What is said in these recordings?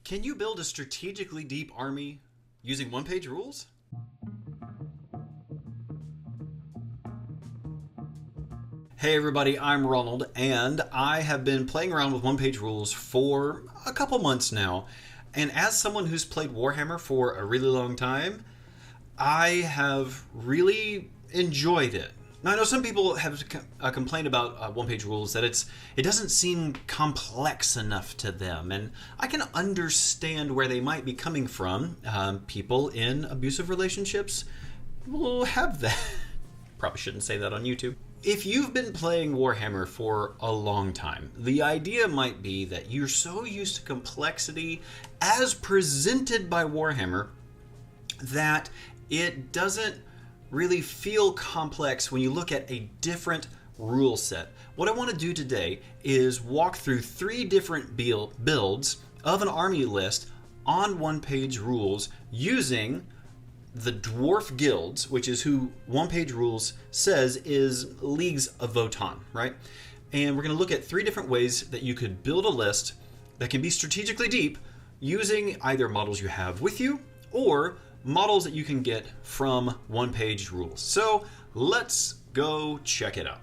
Can you build a strategically deep army using one-page rules? Hey everybody, I'm Ronald, and I have been playing around with one-page rules for a couple months now. And as someone who's played Warhammer for a really long time, I have really enjoyed it. Now I know some people have complained about one-page rules that it doesn't seem complex enough to them, and I can understand where they might be coming from. People in abusive relationships will have that. Probably shouldn't say that on YouTube. If you've been playing Warhammer for a long time, the idea might be that you're so used to complexity as presented by Warhammer that it doesn't really feel complex when you look at a different rule set. What I want to do today is walk through 3 different builds of an army list on one-page rules using the dwarf guilds, which is who one-page rules says is leagues of Votann, right? And we're going to look at 3 different ways that you could build a list that can be strategically deep using either models you have with you or models that you can get from one-page rules. So let's go check it out.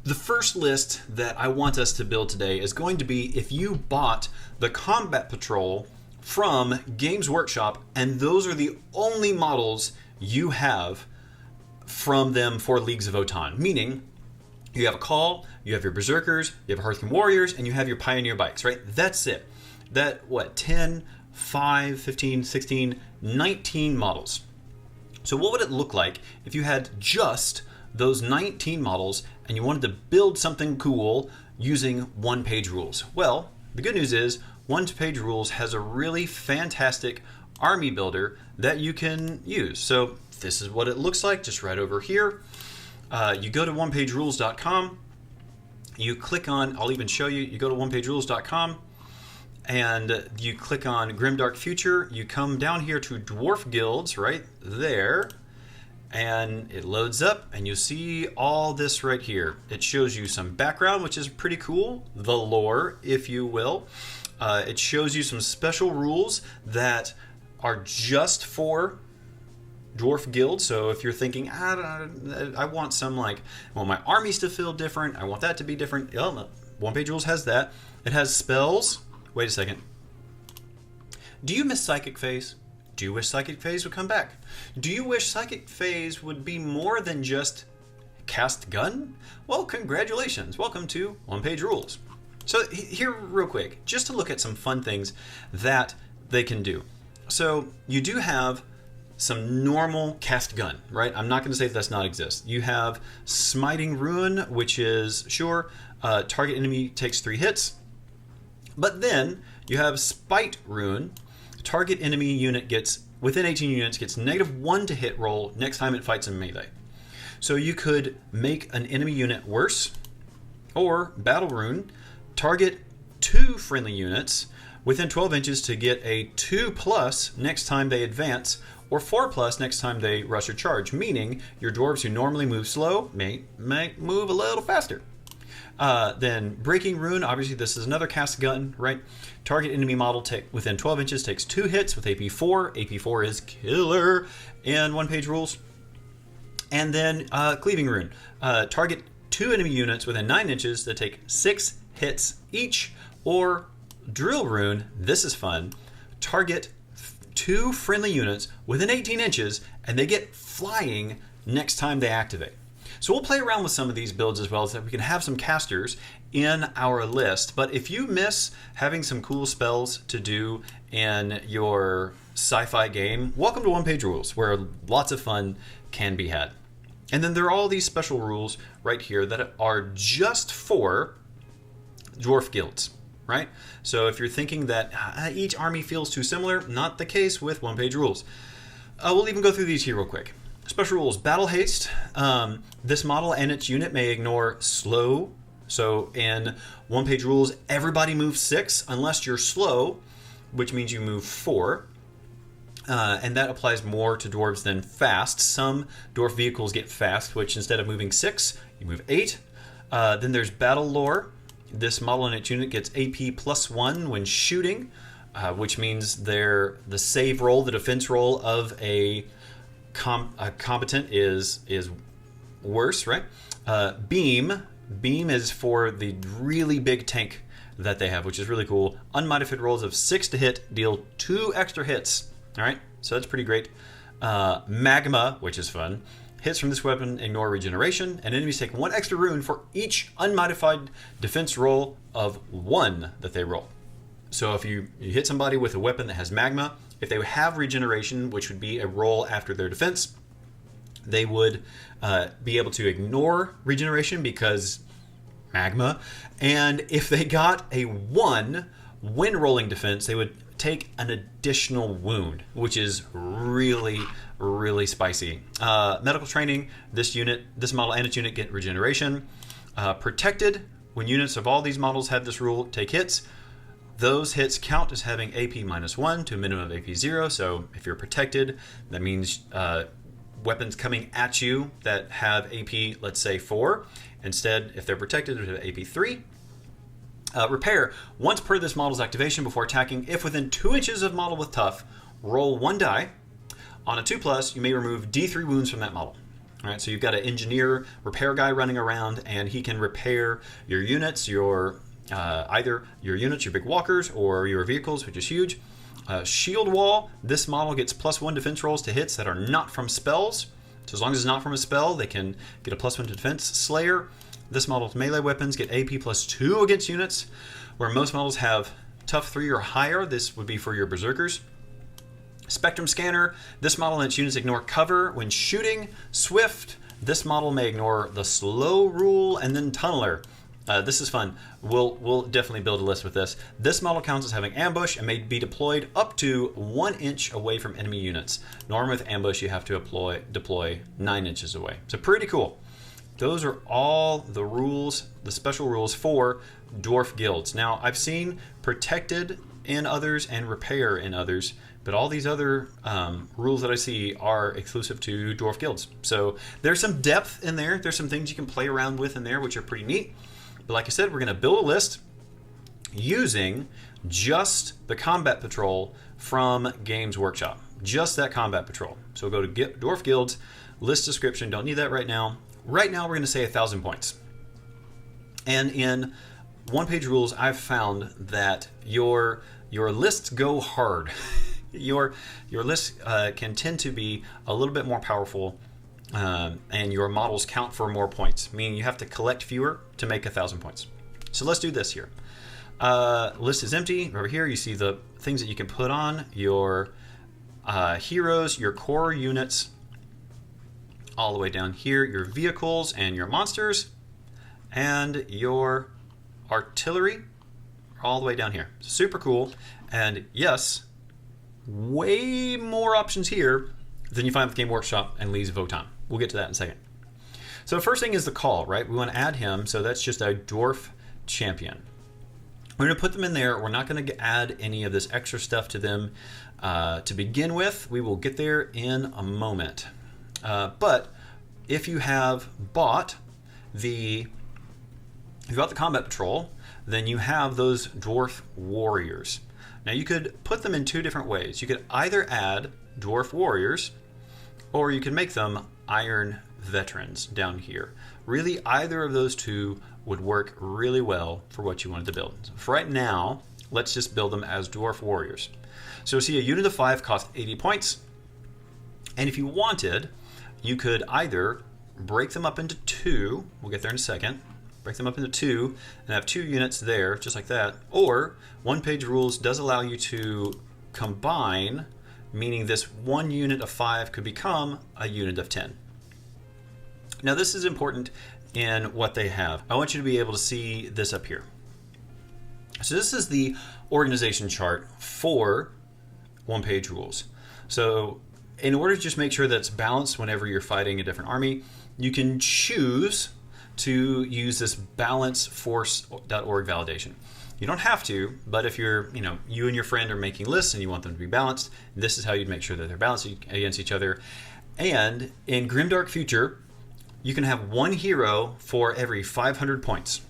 The first list that I want us to build today is going to be if you bought the Combat Patrol from Games Workshop, and those are the only models you have from them for Leagues of Votann, meaning you have a Call, you have your Berserkers, you have Hearthstone Warriors, and you have your Pioneer Bikes, right? That's it. 10, 5, 15, 16, 19 models. So what would it look like if you had just those 19 models and you wanted to build something cool using one-page rules? Well, the good news is one-page rules has a really fantastic army builder that you can use. So this is what it looks like just right over here. You go to onepagerules.com, you click on, I'll even show you, you go to onepagerules.com and you click on Grimdark Future, you come down here to Dwarf Guilds right there, and it loads up and you see all this right here. It shows you some background, which is pretty cool, the lore, if you will. It shows you some special rules that are just for dwarf guild. So if you're thinking, I want some I want my armies to feel different, I want that to be different. Oh, no. One-page rules has that. It has spells. Wait a second. Do you miss Psychic Phase? Do you wish Psychic Phase would come back? Do you wish Psychic Phase would be more than just cast gun? Well, congratulations. Welcome to one-page rules. So here, real quick, just to look at some fun things that they can do. So you do have some normal cast gun, right? I'm not going to say that does not exist. You have Smiting Ruin, which is, sure, target enemy takes 3 hits. But then you have Spite Ruin. Target enemy unit gets, within 18 units, gets -1 to hit roll next time it fights in melee. So you could make an enemy unit worse, or Battle Rune, target 2 friendly units within 12 inches to get a 2+ next time they advance, or 4+ next time they rush or charge, meaning your dwarves who normally move slow may move a little faster. Then Breaking Rune, obviously this is another cast gun, right? Target enemy model within 12 inches takes 2 hits with AP4. AP4 is killer in one-page rules. And then Cleaving Rune. Target 2 enemy units within 9 inches that take 6 hits each. Or Drill Rune, this is fun. Target 2 friendly units within 18 inches and they get flying next time they activate. So we'll play around with some of these builds as well so that we can have some casters in our list. But if you miss having some cool spells to do in your sci-fi game, welcome to one-page rules where lots of fun can be had. And then there are all these special rules right here that are just for dwarf guilds, right? So if you're thinking that each army feels too similar, not the case with one-page rules. We'll even go through these here real quick. Special rules, Battle Haste. This model and its unit may ignore slow. So in one-page rules, everybody moves 6 unless you're slow, which means you move 4. And that applies more to dwarves than fast. Some dwarf vehicles get fast, which instead of moving 6, you move 8. Then there's battle lore. This model and its unit gets AP +1 when shooting, which means the save roll, the defense roll of a combatant is worse, right? Beam is for the really big tank that they have, which is really cool. Unmodified rolls of 6 to hit deal 2 extra hits. All right, so that's pretty great. Magma, which is fun. Hits from this weapon ignore regeneration, and enemies take 1 extra rune for each unmodified defense roll of 1 that they roll. So if you hit somebody with a weapon that has magma, if they have regeneration, which would be a roll after their defense, they would be able to ignore regeneration because magma. And if they got a 1 when rolling defense, they would take an additional wound, which is really, really spicy. Medical training, this model and its unit get regeneration. Protected, when units of all these models have this rule, take hits. Those hits count as having AP -1 to a minimum of AP 0. So if you're protected, that means weapons coming at you that have AP, let's say 4. Instead, if they're protected, they have AP 3. Repair. Once per this model's activation before attacking, if within 2 inches of model with tough, roll 1 die. On a 2+, you may remove D3 wounds from that model. All right, so you've got an engineer repair guy running around, and he can repair your units, either your units, your big walkers, or your vehicles, which is huge. Shield wall. This model gets +1 defense rolls to hits that are not from spells. So as long as it's not from a spell, they can get a +1 to defense. Slayer. This model's melee weapons get AP +2 against units, where most models have tough 3 or higher. This would be for your berserkers. Spectrum scanner. This model and its units ignore cover when shooting. Swift. This model may ignore the slow rule. And then tunneler. This is fun. We'll definitely build a list with this. This model counts as having ambush and may be deployed up to 1 inch away from enemy units. Normally with ambush, you have to deploy 9 inches away. So pretty cool. Those are all the rules, the special rules for dwarf guilds. Now, I've seen protected in others and repair in others, but all these other rules that I see are exclusive to dwarf guilds. So there's some depth in there. There's some things you can play around with in there, which are pretty neat. But like I said, we're going to build a list using just the combat patrol from Games Workshop. Just that combat patrol. So go to Dwarf Guilds, list description. Don't need that right now. Right now, we're going to say 1,000 points. And in one-page rules, I've found that your lists go hard. your lists can tend to be a little bit more powerful, and your models count for more points, meaning you have to collect fewer to make 1,000 points. So let's do this here. List is empty. Over here, you see the things that you can put on your heroes, your core units. All the way down here, your vehicles and your monsters, and your artillery are all the way down here. Super cool. And yes, way more options here than you find with Game Workshop and Lee's Votan. We'll get to that in a second. So the first thing is the call, right? We want to add him, so that's just a dwarf champion. We're going to put them in there. We're not going to add any of this extra stuff to them to begin with. We will get there in a moment. But if you have bought the combat patrol, then you have those dwarf warriors. Now you could put them in 2 different ways. You could either add dwarf warriors, or you can make them iron veterans down here. Really, either of those 2 would work really well for what you wanted to build. So for right now, let's just build them as dwarf warriors. So see, a unit of 5 costs 80 points. And if you wanted, you could either break them up into 2, we'll get there in a second, break them up into 2 and have 2 units there, just like that. Or one-page rules does allow you to combine, meaning this 1 unit of 5 could become a unit of 10. Now this is important in what they have. I want you to be able to see this up here. So this is the organization chart for one-page rules. So in order to just make sure that it's balanced whenever you're fighting a different army, you can choose to use this balanceforce.org validation. You don't have to, but if you're, you and your friend are making lists and you want them to be balanced, this is how you'd make sure that they're balanced against each other. And in Grimdark Future, you can have one hero for every 500 points.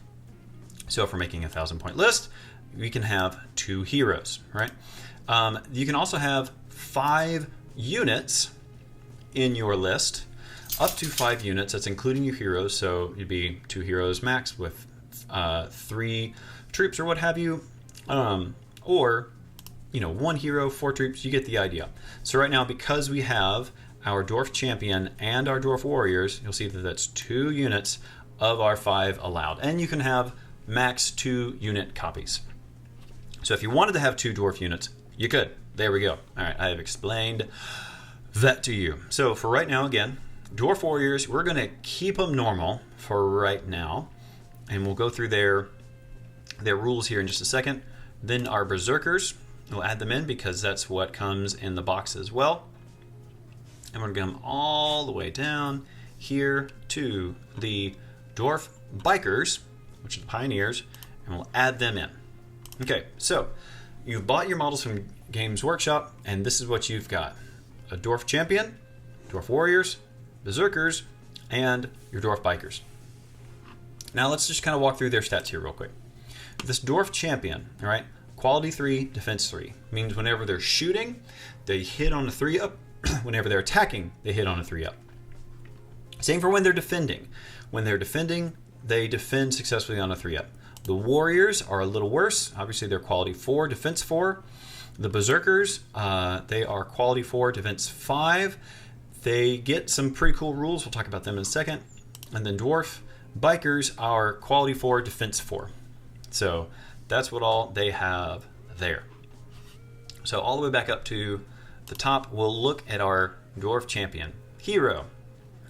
So if we're making a 1,000-point list, we can have 2 heroes, right? You can also have 5 units in your list, up to 5 units. That's including your heroes. So you'd be 2 heroes max with 3 troops or what have you, or 1 hero, 4 troops. You get the idea. So right now, because we have our Dwarf Champion and our Dwarf Warriors, you'll see that that's 2 units of our 5 allowed, and you can have max 2 unit copies. So if you wanted to have 2 dwarf units, you could. There we go. All right, I have explained that to you. So for right now, again, Dwarf Warriors, we're going to keep them normal for right now, and we'll go through their rules here in just a second. Then our Berserkers, we'll add them in because that's what comes in the box as well. And we're going to get them all the way down here to the Dwarf Bikers, which are the Pioneers, and we'll add them in. Okay, so you've bought your models from Games Workshop, and this is what you've got. A Dwarf Champion, Dwarf Warriors, Berserkers, and your Dwarf Bikers. Now let's just kind of walk through their stats here real quick. This Dwarf Champion, all right, quality 3, defense 3, means whenever they're shooting, they hit on a 3-up. Whenever they're attacking, they hit on a 3-up. Same for when they're defending. When they're defending, they defend successfully on a 3-up. The Warriors are a little worse. Obviously, they're quality 4, defense 4. The Berserkers, they are quality 4, defense 5. They get some pretty cool rules. We'll talk about them in a second. And then Dwarf Bikers are quality 4, defense 4. So that's what all they have there. So all the way back up to the top, we'll look at our Dwarf Champion. Hero.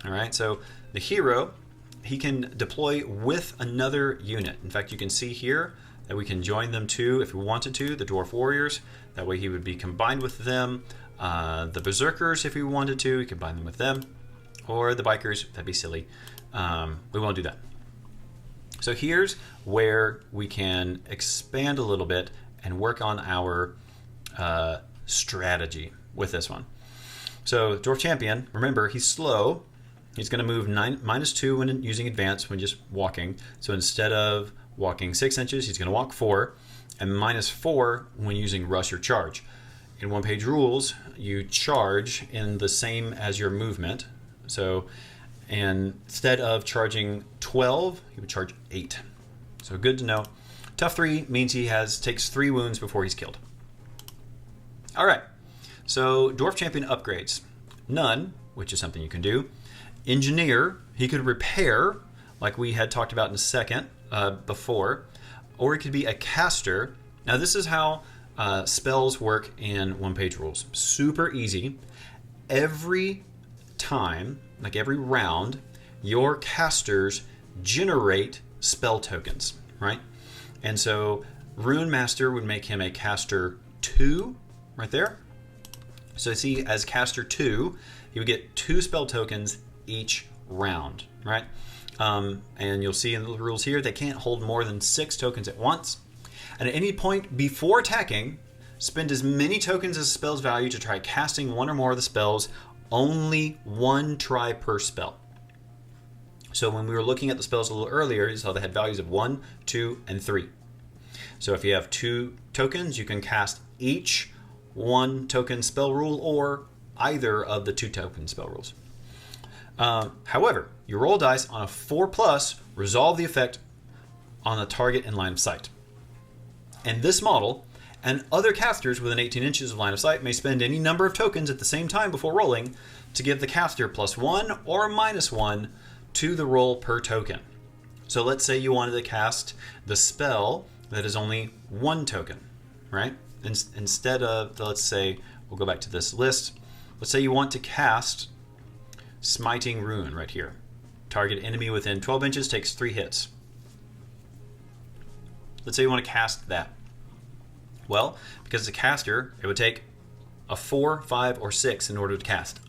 All right, so the hero, he can deploy with another unit. In fact, you can see here that we can join them too if we wanted to, the Dwarf Warriors. That way he would be combined with them. The Berserkers, if we wanted to, we could combine them with them. Or the Bikers, that'd be silly. We won't do that. So here's where we can expand a little bit and work on our strategy with this one. So Dwarf Champion, remember, he's slow. He's going to move -2 when using advance when just walking. So instead of walking 6 inches, he's going to walk 4, and -4 when using rush or charge. In one-page rules, you charge in the same as your movement. So instead of charging 12, he would charge 8. So good to know. Tough 3 means he takes 3 wounds before he's killed. All right. So Dwarf Champion upgrades. None, which is something you can do. Engineer, he could repair, like we had talked about in a second before, or it could be a caster. Now this is how spells work in one-page rules. Super easy. Every time, like every round, your casters generate spell tokens, right? And so Rune Master would make him a caster 2, right there. So see, as caster 2, he would get 2 spell tokens each round, right? And you'll see in the rules here, they can't hold more than 6 tokens at once. And at any point before attacking, spend as many tokens as the spell's value to try casting one or more of the spells. Only 1 try per spell. So when we were looking at the spells a little earlier, you saw they had values of 1, 2, and 3. So if you have 2 tokens, you can cast each 1 token spell rule or either of the 2 token spell rules. However, you roll dice on a 4+, resolve the effect on a target in line of sight. And this model and other casters within 18 inches of line of sight may spend any number of tokens at the same time before rolling to give the caster +1 or -1 to the roll per token. So let's say you wanted to cast the spell that is only 1 token, right? Instead of, let's say, we'll go back to this list. Let's say you want to cast Smiting Rune right here. Target enemy within 12 inches takes 3 hits. Let's say you want to cast that. Well, because it's a caster, it would take a 4, 5, or 6 in order to cast.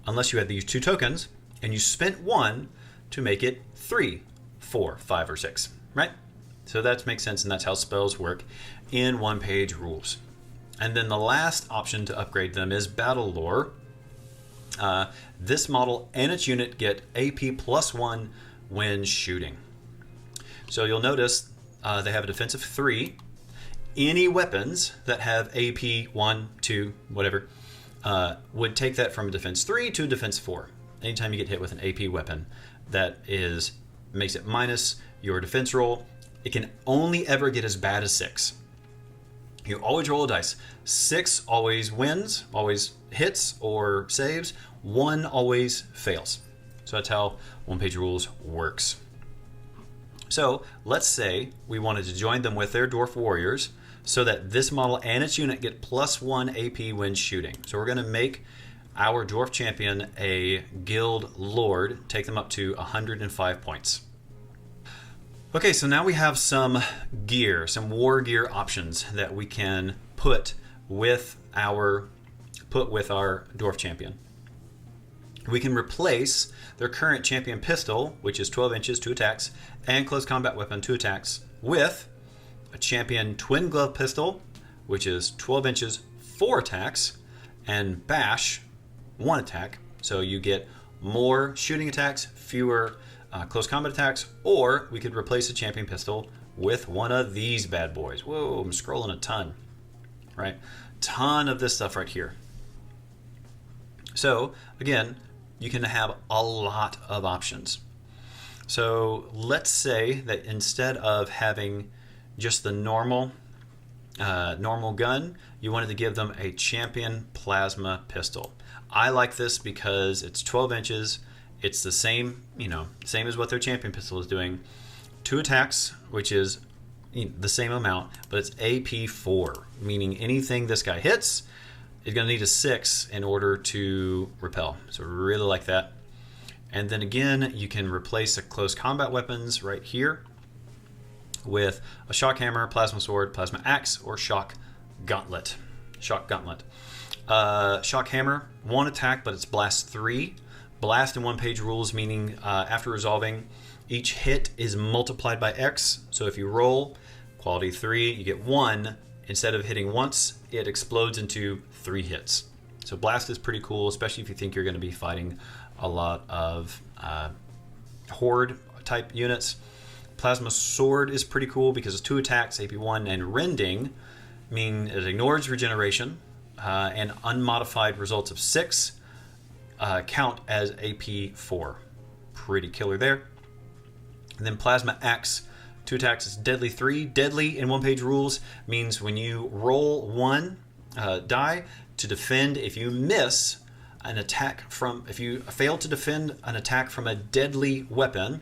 Unless you had these 2 tokens, and you spent 1 to make it 3, 4, 5, or 6, right? So that makes sense, and that's how spells work in one-page rules. And then the last option to upgrade them is Battle Lore. This model and its unit get AP +1 when shooting. So you'll notice they have a defense of 3. Any weapons that have AP 1, 2, whatever, would take that from a defense 3 to a defense 4. Anytime you get hit with an AP weapon, that makes it minus your defense roll. It can only ever get as bad as 6. You always roll a dice. 6 always wins, always hits or saves. 1 always fails. So that's how one-page rules works. So let's say we wanted to join them with their Dwarf Warriors so that this model and its unit get +1 AP when shooting. So we're going to make our Dwarf Champion a Guild Lord, take them up to 105 points. Okay, so now we have some gear, some war gear options that we can put with our Dwarf Champion. We can replace their current Champion Pistol, which is 12 inches, 2 attacks, and Close Combat Weapon, 2 attacks, with a Champion Twin Glove Pistol, which is 12 inches, 4 attacks, and Bash, 1 attack. So you get more shooting attacks, fewer close combat attacks, or we could replace a Champion Pistol with one of these bad boys. Whoa, I'm scrolling a ton, right? Ton of this stuff right here. So again, you can have a lot of options. So let's say that instead of having just the normal gun, you wanted to give them a Champion Plasma Pistol. I like this because it's 12 inches. It's the same, same as what their Champion Pistol is doing. 2 attacks, which is the same amount, but it's AP 4, meaning anything this guy hits is going to need a 6 in order to repel. So really like that. And then again, you can replace the close combat weapons right here with a shock hammer, plasma sword, plasma axe, or shock gauntlet. Shock hammer, 1 attack, but it's blast 3. Blast in one-page rules, meaning after resolving, each hit is multiplied by X. So if you roll quality 3, you get 1. Instead of hitting once, it explodes into 3 hits. So blast is pretty cool, especially if you think you're going to be fighting a lot of horde type units. Plasma sword is pretty cool because it's 2 attacks, AP 1, and rending mean it ignores regeneration, and unmodified results of 6 count as AP 4. Pretty killer there. And then plasma axe, 2 attacks, is deadly 3. Deadly in one-page rules means when you roll 1 die to defend, if you miss an attack if you fail to defend an attack from a deadly weapon,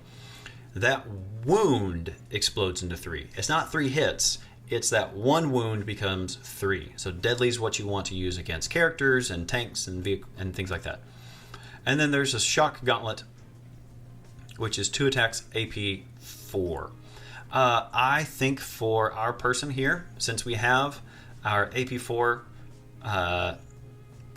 that wound explodes into 3. It's not 3 hits, it's that 1 wound becomes 3. So deadly is what you want to use against characters and tanks and things like that. And then there's a shock gauntlet, which is 2 attacks, AP 4. I think for our person here, since we have our AP 4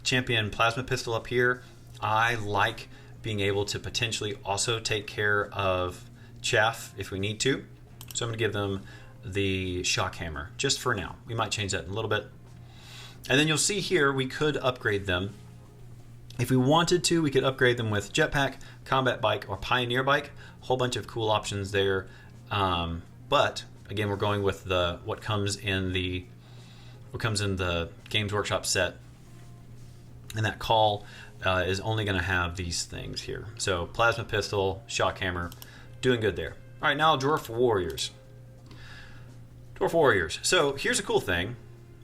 Champion Plasma Pistol up here, I like being able to potentially also take care of chaff if we need to. So I'm going to give them the shock hammer just for now. We might change that in a little bit. And then you'll see here we could upgrade them. If we wanted to, we could upgrade them with Jetpack, Combat Bike, or Pioneer Bike. A whole bunch of cool options there. But again, we're going with what comes in the Games Workshop set, and that call is only going to have these things here. So Plasma Pistol, Shock Hammer, doing good there. All right, now Dwarf Warriors. Dwarf Warriors. So here's a cool thing.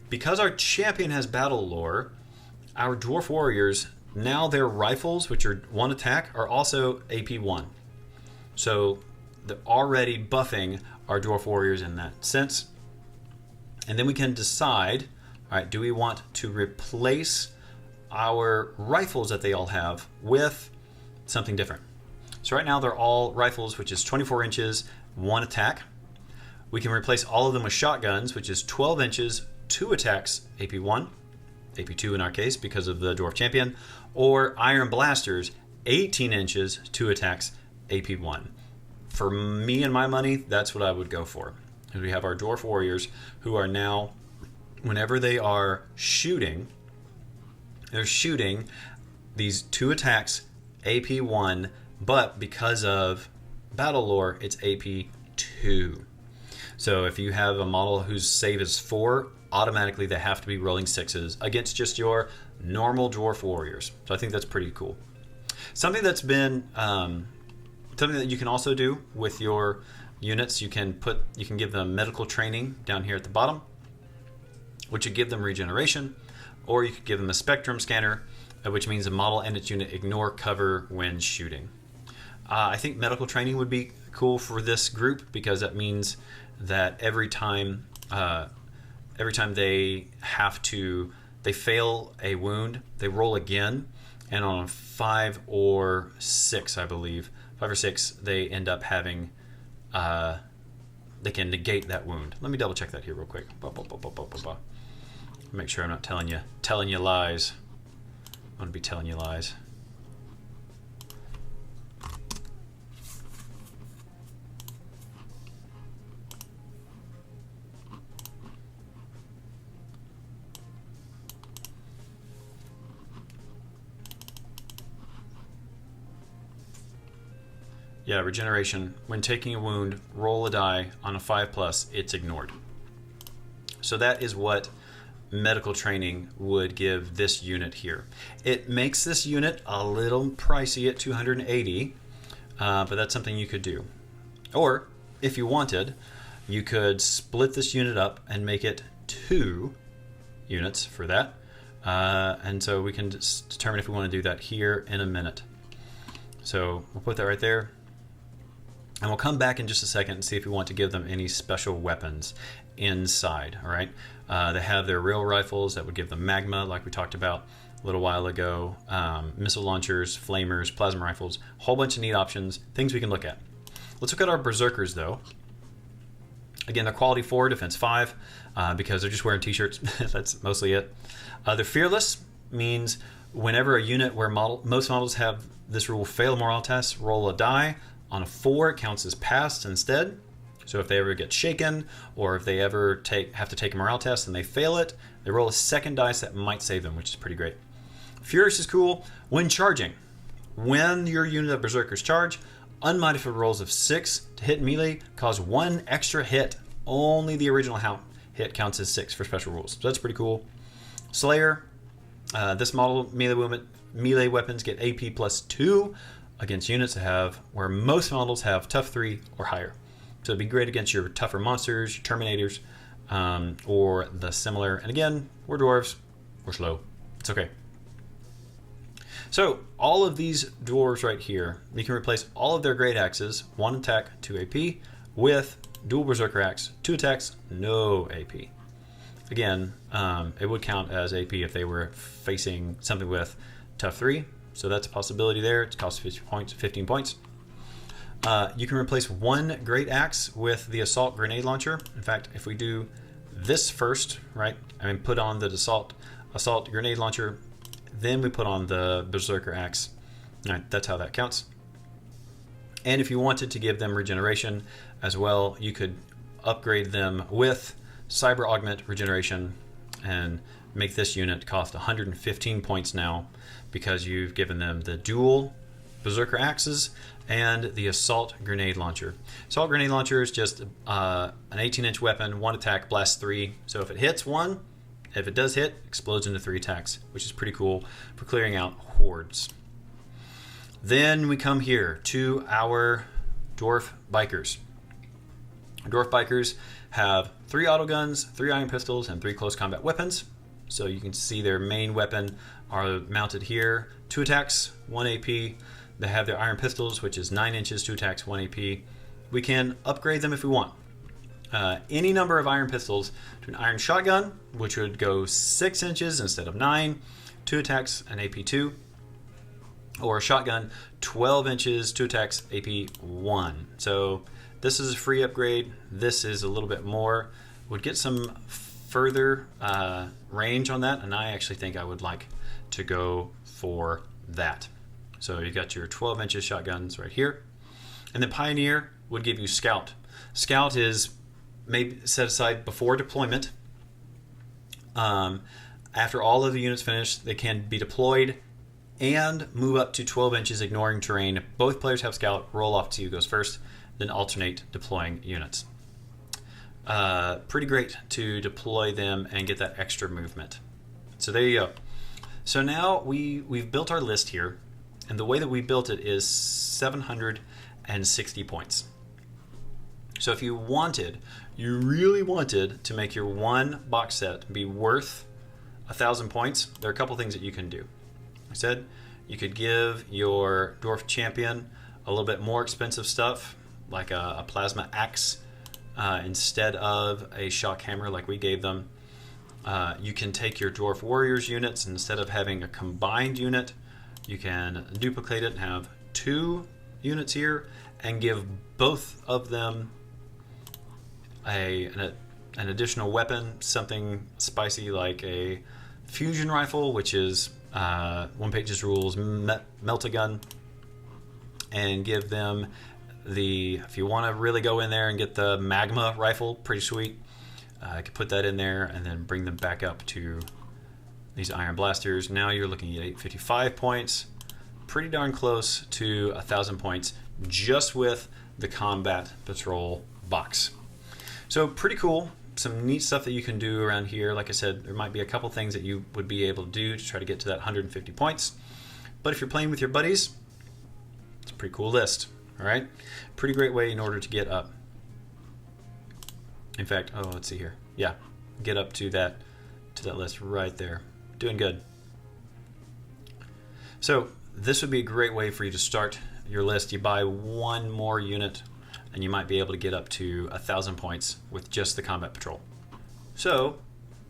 Because our champion has battle lore, our Dwarf Warriors, now their rifles, which are 1 attack, are also AP 1. So they're already buffing our Dwarf Warriors in that sense. And then we can decide, all right, do we want to replace our rifles that they all have with something different? So right now they're all rifles, which is 24 inches, 1 attack. We can replace all of them with shotguns, which is 12 inches, 2 attacks, AP 1, AP 2 in our case because of the Dwarf Champion, or iron blasters, 18 inches, 2 attacks, AP 1. For me and my money, that's what I would go for. is we have our Dwarf Warriors who are now, whenever they are shooting, they're shooting these 2 attacks, AP 1, but because of battle lore, it's AP 2. So if you have a model whose save is 4, automatically they have to be rolling 6s against just your normal Dwarf Warriors. So I think that's pretty cool. Something that's been something that you can also do with your units, you can give them medical training down here at the bottom, which would give them regeneration, or you could give them a spectrum scanner, which means the model and its unit ignore cover when shooting. I think medical training would be cool for this group because that means that every time they fail a wound, they roll again, and on a 5 or 6, I believe, 5 or 6, they end up having, they can negate that wound. Let me double check that here real quick. Make sure I'm not telling you lies. I want to be telling you lies. Yeah, regeneration. When taking a wound, roll a die. On a 5+, it's ignored. So that is what medical training would give this unit here. It makes this unit a little pricey at 280, but that's something you could do. Or, if you wanted, you could split this unit up and make it 2 units for that. And so we can determine if we want to do that here in a minute. So we'll put that right there. And we'll come back in just a second and see if we want to give them any special weapons inside. All right, they have their real rifles that would give them magma, like we talked about a little while ago, missile launchers, flamers, plasma rifles, a whole bunch of neat options, things we can look at. Let's look at our berserkers though. Again, they're quality 4, defense 5, because they're just wearing t-shirts. That's mostly it. They're fearless, means whenever a unit where most models have this rule, fail a morale test, roll a die. On a 4, it counts as passed instead. So if they ever get shaken, or if they ever have to take a morale test and they fail it, they roll a second dice that might save them, which is pretty great. Furious is cool. When charging, when your unit of berserkers charge, unmodified rolls of 6 to hit melee cause 1 extra hit. Only the original hit counts as 6 for special rules. So that's pretty cool. Slayer, this model melee weapons get AP +2 against units that have where most models have tough 3 or higher. So it'd be great against your tougher monsters, your Terminators, or the similar. And again, we're dwarves, we're slow. It's okay. So all of these dwarves right here, we can replace all of their great axes, 1 attack, 2 AP, with dual berserker axe, 2 attacks, no AP. Again, it would count as AP if they were facing something with tough 3. So that's a possibility there. It costs 15 points. You can replace 1 great axe with the assault grenade launcher. In fact, if we do this first, right? I mean, put on the assault grenade launcher, then we put on the berserker axe. All right, that's how that counts. And if you wanted to give them regeneration as well, you could upgrade them with cyber augment regeneration and make this unit cost 115 points now, because you've given them the dual berserker axes and the assault grenade launcher. Assault grenade launcher is just an 18-inch weapon, 1 attack, blast 3. So if it hits 1, if it does hit, explodes into 3 attacks, which is pretty cool for clearing out hordes. Then we come here to our dwarf bikers. Dwarf bikers have 3 autoguns, 3 iron pistols, and 3 close combat weapons. So you can see their main weapon are mounted here. 2 attacks, 1 AP. They have their iron pistols, which is 9 inches, 2 attacks, 1 AP. We can upgrade them if we want. Any number of iron pistols to an iron shotgun, which would go 6 inches instead of 9, 2 attacks, and AP 2. Or a shotgun, 12 inches, 2 attacks, AP 1. So this is a free upgrade. This is a little bit more. Would get some further range on that, and I actually think I would like to go for that. So you've got your 12 inches shotguns right here, and then Pioneer would give you Scout. Scout is maybe set aside before deployment. After all of the units finish, they can be deployed and move up to 12 inches, ignoring terrain. Both players have scout, roll off to see who goes first, then alternate deploying units. Pretty great to deploy them and get that extra movement. So there you go. So now we've built our list here, and the way that we built it is 760 points. So if you really wanted to make your one box set be worth 1,000 points, there are a couple things that you can do. I said you could give your dwarf champion a little bit more expensive stuff, like a plasma axe instead of a shock hammer like we gave them. You can take your dwarf warriors units, instead of having a combined unit, you can duplicate it and have 2 units here and give both of them an additional weapon, something spicy like a fusion rifle, which is One Page's Rules melt-a-gun, and give them if you want to really go in there and get the magma rifle, pretty sweet. I could put that in there and then bring them back up to these iron blasters. Now you're looking at 855 points, pretty darn close to 1,000 points just with the combat patrol box. So pretty cool. Some neat stuff that you can do around here. Like I said, there might be a couple things that you would be able to do to try to get to that 150 points. But if you're playing with your buddies, it's a pretty cool list. All right, pretty great way in order to get up. In fact, let's see here. Yeah, get up to that list right there. Doing good. So this would be a great way for you to start your list. You buy one more unit, and you might be able to get up to 1,000 points with just the combat patrol. So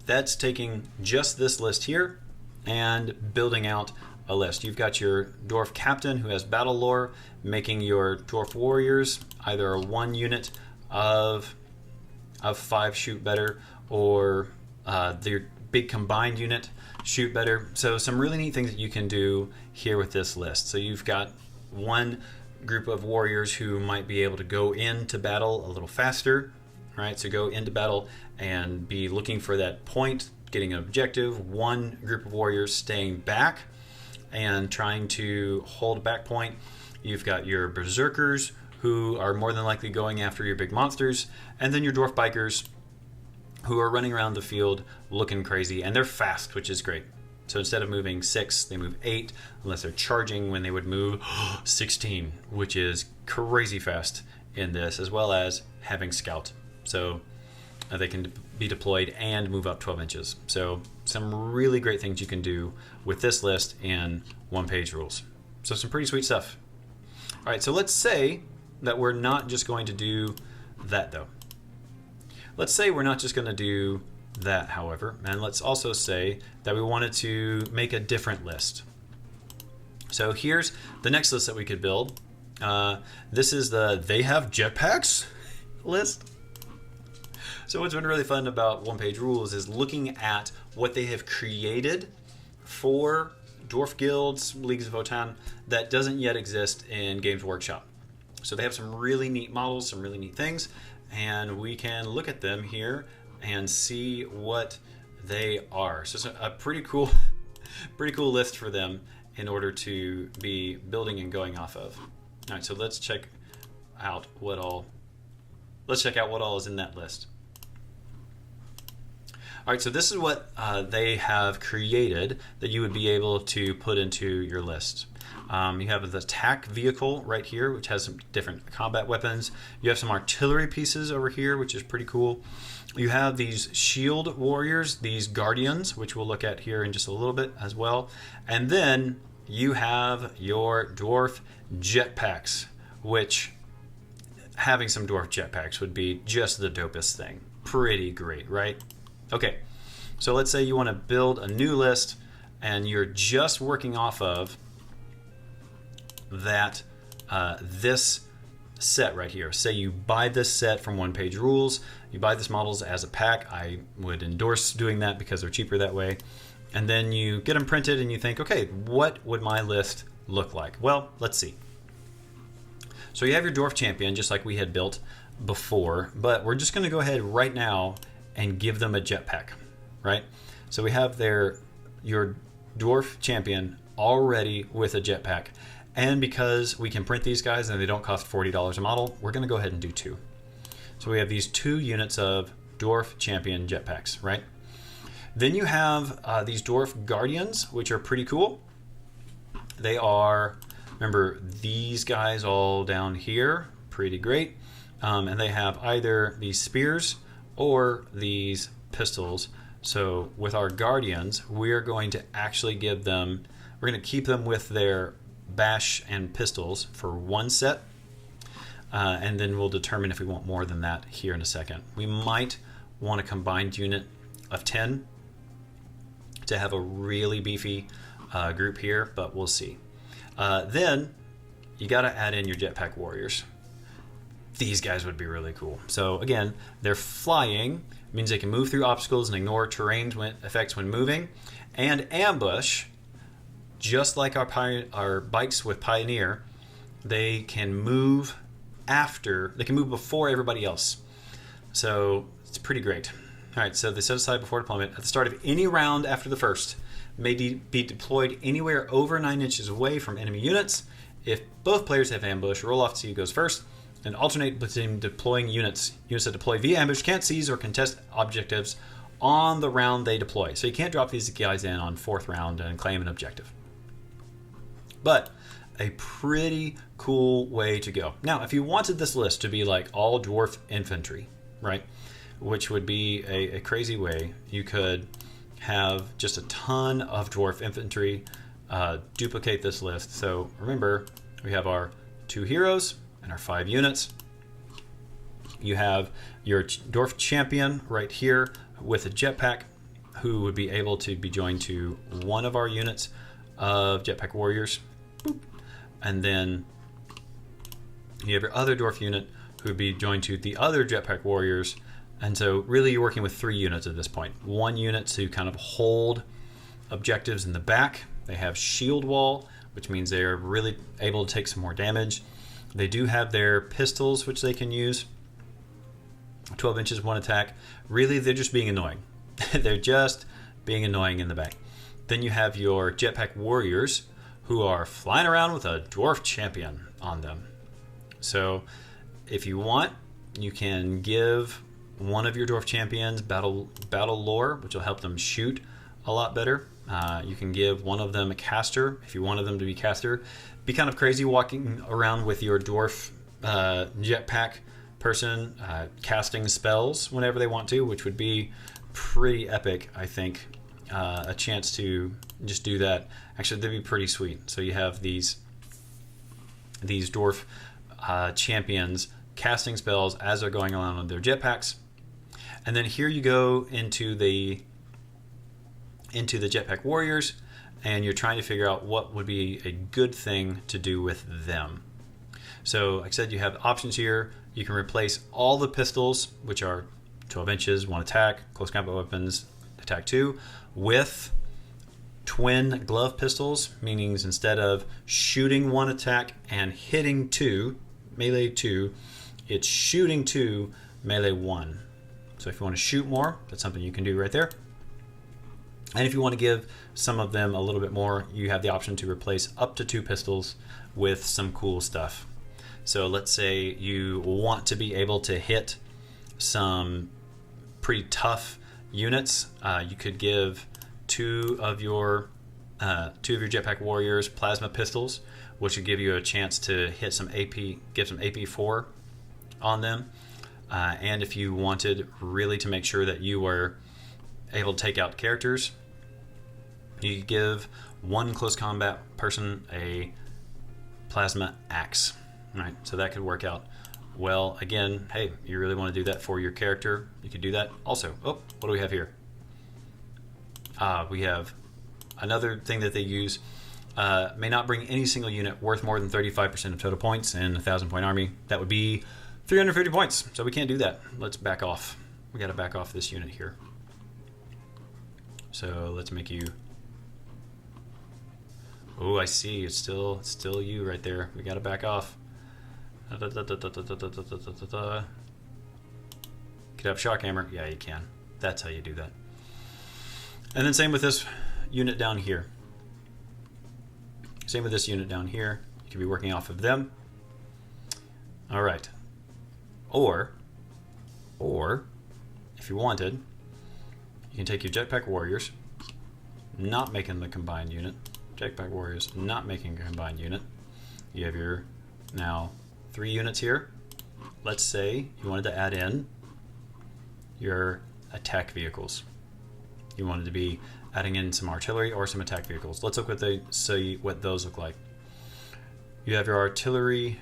that's taking just this list here and building out a list. You've got your dwarf captain who has battle lore, making your dwarf warriors either a 1 unit of 5 shoot better, or their big combined unit shoot better. So some really neat things that you can do here with this list. So you've got one group of warriors who might be able to go into battle a little faster, right? So go into battle and be looking for that point, getting an objective. One group of warriors staying back and trying to hold a back point. You've got your berserkers who are more than likely going after your big monsters, and then your dwarf bikers who are running around the field looking crazy, and they're fast, which is great. So instead of moving 6, they move 8, unless they're charging, when they would move 16, which is crazy fast in this, as well as having scout. So they can be deployed and move up 12 inches. So some really great things you can do with this list in One Page Rules. So some pretty sweet stuff. All right, so let's say that we're not just going to do that, though. Let's say we're not just going to do that, however, and let's also say that we wanted to make a different list. So here's the next list that we could build. This is the They Have Jetpacks list. So what's been really fun about One Page Rules is looking at what they have created for Dwarf Guilds, Leagues of Votann, that doesn't yet exist in Games Workshop. So they have some really neat models, some really neat things, and we can look at them here and see what they are. So it's a pretty cool list for them in order to be building and going off of. All right, so let's check out what all is in that list. All right, so this is what they have created that you would be able to put into your list. You have the attack vehicle right here, which has some different combat weapons. You have some artillery pieces over here, which is pretty cool. You have these shield warriors, these guardians, which we'll look at here in just a little bit as well. And then you have your dwarf jetpacks, which having some dwarf jetpacks would be just the dopest thing. Pretty great, right? Okay, so let's say you want to build a new list and you're just working off of that this set right here. Say you buy this set from One Page Rules, you buy this models as a pack. I would endorse doing that because they're cheaper that way. And then you get them printed and you think, okay, what would my list look like? Well, let's see. So you have your dwarf champion, just like we had built before, but we're just going to go ahead right now and give them a jetpack, right? So we have your dwarf champion already with a jetpack. And because we can print these guys and they don't cost $40 a model, we're going to go ahead and do 2. So we have these 2 units of dwarf champion jetpacks, right? Then you have these dwarf guardians, which are pretty cool. They are, remember, these guys all down here, pretty great. And they have either these spears or these pistols. So with our guardians, we're going to actually give them, we're going to keep them with their bash and pistols for 1 set. And then we'll determine if we want more than that here in a second. We might want a combined unit of 10 to have a really beefy group here, but we'll see. Then you got to add in your jetpack warriors. These guys would be really cool. So again, they're flying, means they can move through obstacles and ignore terrain effects when moving, and ambush, just like our bikes with Pioneer. They can move before everybody else. So it's pretty great. All right, so they set aside before deployment. At the start of any round after the first, may be deployed anywhere over 9 inches away from enemy units. If both players have ambush, roll off to see who goes first, and alternate between deploying units. Units that deploy via ambush can't seize or contest objectives on the round they deploy. So you can't drop these guys in on 4th round and claim an objective. But a pretty cool way to go. Now, if you wanted this list to be like all dwarf infantry, right, which would be a crazy way, you could have just a ton of dwarf infantry, duplicate this list. So remember, we have our 2 heroes and our 5 units. You have your dwarf champion right here with a jetpack, who would be able to be joined to one of our units of jetpack warriors. Boop. And then you have your other dwarf unit who would be joined to the other jetpack warriors. And so really you're working with 3 units at this point. 1 unit to kind of hold objectives in the back. They have shield wall, which means they're really able to take some more damage. They do have their pistols, which they can use. 12 inches, 1 attack. Really, they're just being annoying. They're just being annoying in the back. Then you have your jetpack warriors, who are flying around with a dwarf champion on them. So if you want, you can give one of your dwarf champions battle lore, which will help them shoot a lot better. You can give one of them a caster if you wanted them to be caster. Be kind of crazy walking around with your dwarf jetpack person casting spells whenever they want to, which would be pretty epic, I think. A chance to just do that. Actually, that'd be pretty sweet. So you have these dwarf champions casting spells as they're going along with their jetpacks. And then here you go into the jetpack warriors, and you're trying to figure out what would be a good thing to do with them. So like I said, you have options here. You can replace all the pistols, which are 12 inches, 1 attack, close combat weapons, attack 2, with twin glove pistols, meaning instead of shooting 1 attack and hitting 2, melee 2, it's shooting 2, melee 1. So if you want to shoot more, that's something you can do right there. And if you want to give some of them a little bit more, you have the option to replace up to 2 pistols with some cool stuff. So let's say you want to be able to hit some pretty tough units. You could give 2 of your jetpack warriors plasma pistols, which would give you a chance to hit some AP, give some AP4 on them. And if you wanted really to make sure that you were able to take out characters, you could give 1 close combat person a plasma axe. All right, so that could work out well. Again, hey, you really want to do that for your character, you could do that. Also, what do we have here? We have another thing that they use. May not bring any single unit worth more than 35% of total points in a 1,000-point army. That would be 350 points, so we can't do that. Let's back off. We got to back off this unit here. So let's make you... Oh, I see. It's still you right there. We got to back off. Could have shock hammer. Yeah, you can. That's how you do that. And then same with this unit down here. Same with this unit down here. You could be working off of them. All right. Or if you wanted, you can take your Jetpack Warriors, not making the combined unit. Jetpack Warriors, not making a combined unit. You have your now 3 units here. Let's say you wanted to add in your attack vehicles. You wanted to be adding in some artillery or some attack vehicles. Let's look what they see what those look like. You have your artillery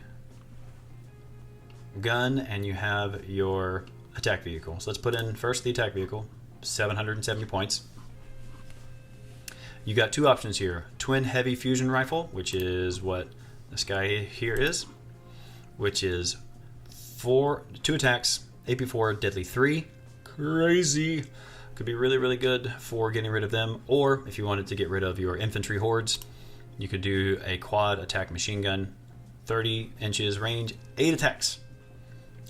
gun and you have your attack vehicle. So let's put in first the attack vehicle, 770 points. You got 2 options here. Twin heavy fusion rifle, which is what this guy here is, which is 2 attacks, AP4, deadly 3. Crazy. Could be really, really good for getting rid of them. Or if you wanted to get rid of your infantry hordes, you could do a quad attack machine gun, 30 inches range, 8 attacks.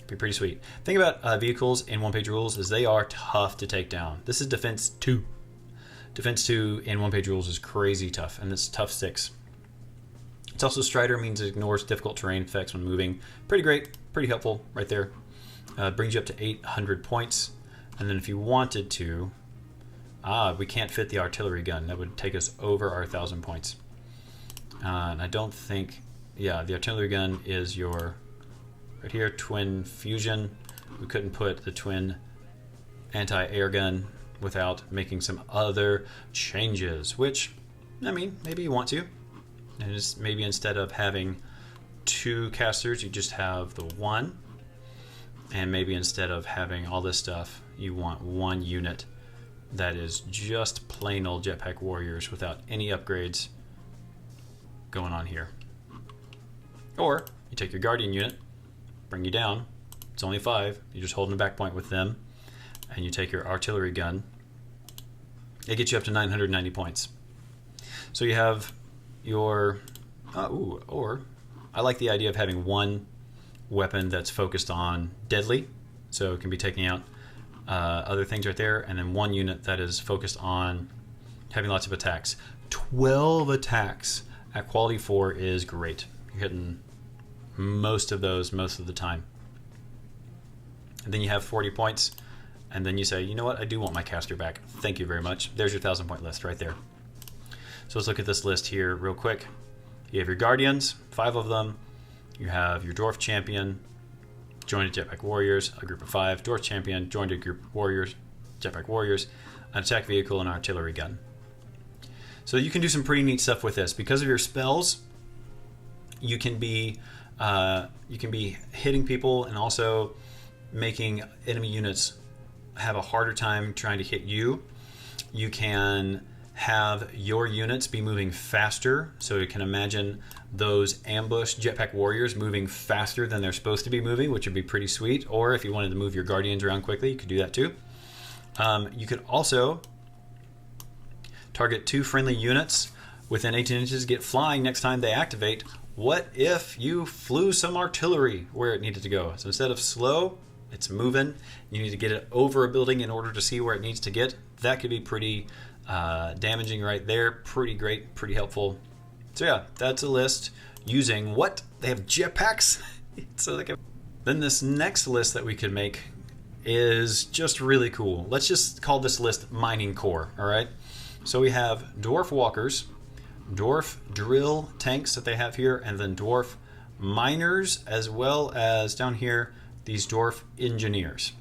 Be pretty sweet. Thing about vehicles in one-page rules is they are tough to take down. This is defense 2. Defense 2 in one-page rules is crazy tough, and it's tough 6. It's also Strider, means it ignores difficult terrain effects when moving. Pretty great, pretty helpful right there. Brings you up to 800 points. And then if you wanted to, we can't fit the artillery gun. That would take us over our 1,000 points. And I don't think, yeah, the artillery gun is your, right here, twin fusion. We couldn't put the twin anti-air gun without making some other changes, which, I mean, maybe you want to. And just maybe instead of having 2 casters, you just have the 1. And maybe instead of having all this stuff, you want 1 unit that is just plain old Jetpack Warriors without any upgrades going on here. Or you take your Guardian unit, bring you down. It's only 5. You're just holding a back point with them. And you take your artillery gun. It gets you up to 990 points. So you have your... or I like the idea of having 1 weapon that's focused on deadly. So it can be taking out other things right there. And then 1 unit that is focused on having lots of attacks. 12 attacks at quality 4 is great. You're hitting most of those most of the time. And then you have 40 points. And then you say, you know what, I do want my caster back. Thank you very much. There's your 1,000 point list right there. So let's look at this list here real quick. You have your Guardians, 5 of them. You have your Dwarf Champion, joined a Jetpack Warriors, a group of 5. Dwarf Champion, joined a group of Warriors, Jetpack Warriors, an attack vehicle, and an artillery gun. So you can do some pretty neat stuff with this. Because of your spells, you can be hitting people and also making enemy units have a harder time trying to hit you. You can have your units be moving faster, so you can imagine those ambush Jetpack Warriors moving faster than they're supposed to be moving, which would be pretty sweet. Or if you wanted to move your Guardians around quickly, you could do that too. You could also target 2 friendly units within 18 inches, get flying next time they activate. What if you flew some artillery where it needed to go? So instead of slow, it's moving. You need to get it over a building in order to see where it needs to get. That could be pretty damaging right there. Pretty great, pretty helpful. So yeah, that's a list using what? They have jetpacks? So then this next list that we could make is just really cool. Let's just call this list Mining Core, all right? So we have Dwarf Walkers, Dwarf Drill Tanks that they have here, and then Dwarf Miners, as well as down here, these Dwarf Engineers.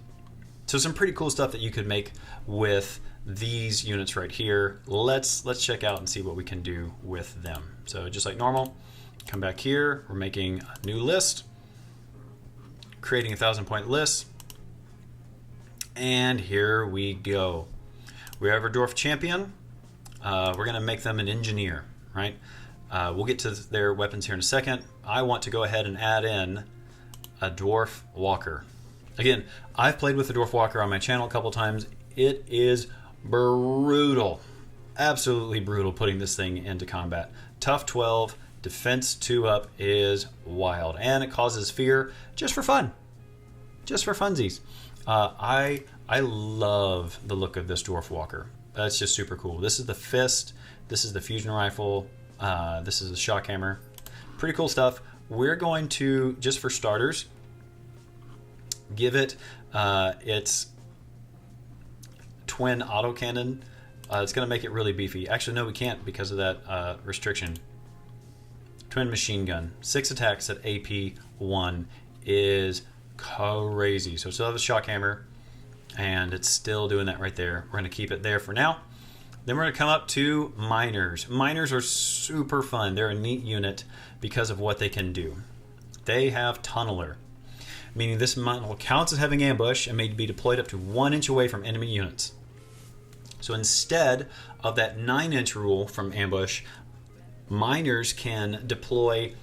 So some pretty cool stuff that you could make with these units right here. Let's check out and see what we can do with them. So just like normal, come back here. We're making a new list, creating a 1,000 point list, and here we go. We have our Dwarf Champion. We're going to make them an engineer, right? We'll get to their weapons here in a second. I want to go ahead and add in a Dwarf Walker. Again, I've played with the Dwarf Walker on my channel a couple times. It is brutal. Absolutely brutal putting this thing into combat. Tough 12, Defense 2 up is wild, and it causes fear just for fun, just for funsies. I love the look of this Dwarf Walker. That's just super cool. This is the fist. This is the fusion rifle. This is the shock hammer. Pretty cool stuff. We're going to, just for starters, give it its twin autocannon. It's going to make it really beefy. Actually, no, we can't because of that restriction. Twin machine gun. 6 attacks at AP1 is crazy. So still have a shock hammer, and it's still doing that right there. We're going to keep it there for now. Then we're going to come up to miners. Miners are super fun. They're a neat unit because of what they can do. They have tunneler, meaning this model counts as having ambush and may be deployed up to 1 inch away from enemy units. So instead of that 9-inch rule from ambush, miners can deploy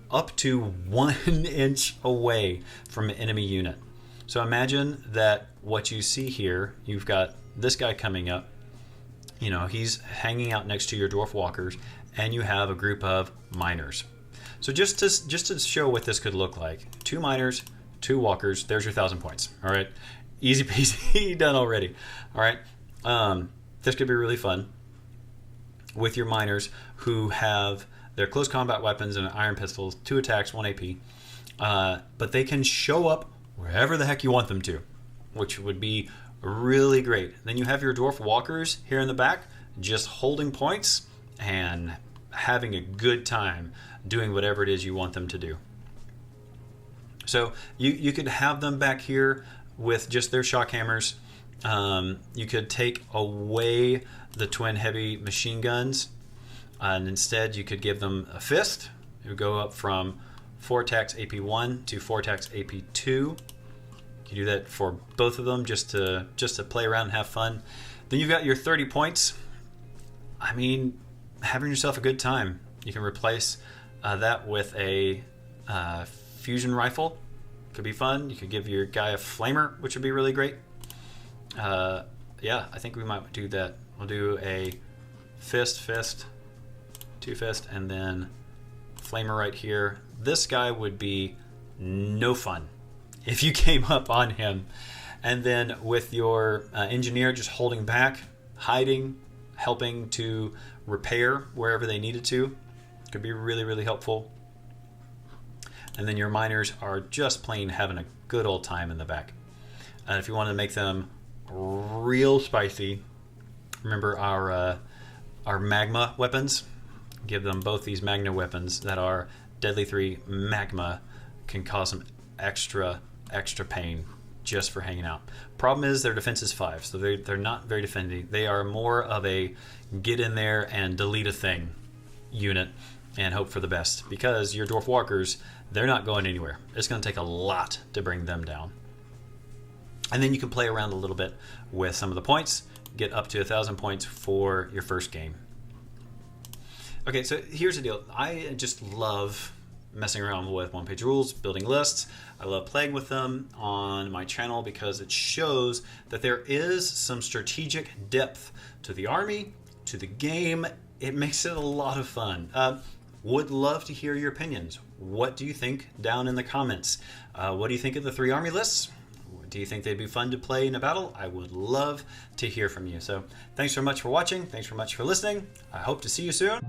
up to 1 inch away from an enemy unit. So imagine that what you see here, you've got this guy coming up. You know, he's hanging out next to your Dwarf Walkers, and you have a group of miners. So just to show what this could look like, 2 miners, 2 walkers, there's your 1,000 points. All right, easy peasy, done already. All right, this could be really fun with your miners who have their close combat weapons and iron pistols, 2 attacks, 1 AP, but they can show up wherever the heck you want them to, which would be really great. Then you have your Dwarf Walkers here in the back just holding points and having a good time doing whatever it is you want them to do. So you could have them back here with just their shock hammers. You could take away the twin heavy machine guns, and instead you could give them a fist. It would go up from 4 attacks AP1 to 4 attacks AP2. You do that for both of them just to play around and have fun. Then you've got your 30 points. I mean, having yourself a good time. You can replace that with a fusion rifle. Could be fun. You could give your guy a flamer, which would be really great. Yeah, I think we might do that. We'll do a fist, 2 fist, and then flamer right here. This guy would be no fun if you came up on him. And then with your engineer just holding back, hiding, helping to repair wherever they needed to, could be really, really helpful. And then your miners are just plain having a good old time in the back. And if you want to make them real spicy, remember our magma weapons. Give them both these magna weapons that are Deadly 3 magma, can cause some extra pain just for hanging out. Problem is their defense is 5, so they're not very defending. They are more of a get in there and delete a thing unit and hope for the best, because your Dwarf Walkers, they're not going anywhere. It's going to take a lot to bring them down. And then you can play around a little bit with some of the points, get up to 1,000 points for your first game. Okay, so here's the deal. I just love messing around with one-page rules, building lists. I love playing with them on my channel because it shows that there is some strategic depth to the army, to the game. It makes it a lot of fun. Would love to hear your opinions. What do you think down in the comments? What do you think of the 3 army lists? Do you think they'd be fun to play in a battle? I would love to hear from you. So thanks so much for watching. Thanks so much for listening. I hope to see you soon.